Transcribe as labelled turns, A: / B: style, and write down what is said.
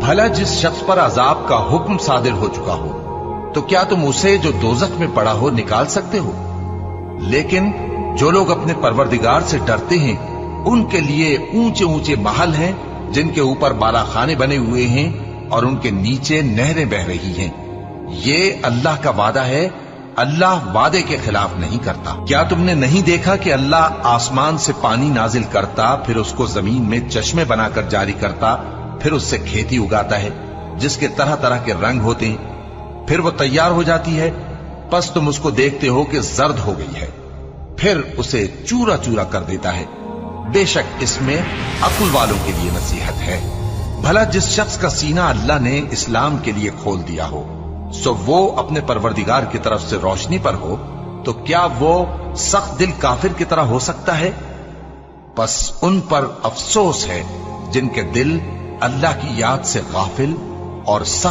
A: भला जिस शख्स पर अजाब का हुक्म सादिर हो चुका हो, तो क्या तुम उसे जो दोजख में पड़ा हो निकाल सकते हो? लेकिन जो लोग अपने परवरदिगार से डरते हैं, उनके लिए ऊंचे ऊंचे महल हैं, जिनके ऊपर बालाखाने बने हुए हैं और उनके नीचे नहरें बह रही हैं। ये अल्लाह का वादा है, अल्लाह वादे के खिलाफ नहीं करता। क्या तुमने नहीं देखा कि अल्लाह आसमान से पानी नाजिल करता, फिर उसको जमीन में चश्मे बनाकर जारी करता, फिर उससे खेती उगाता है जिसके तरह तरह के रंग होते हैं, फिर वो तैयार हो जाती है, बस तुम उसको देखते हो कि जर्द हो गई है, फिर उसे चूरा चूरा कर देता है। बेशक इसमें अक्ल वालों के लिए नसीहत है। भला जिस शख्स का सीना अल्लाह ने इस्लाम के लिए खोल दिया हो, सो वो अपने परवरदिगार की तरफ से रोशनी पर हो, तो क्या वो सख्त दिल काफिर की तरह हो सकता है? बस उन पर अफसोस है जिनके दिल अल्लाह की याद से गाफिल और सख्त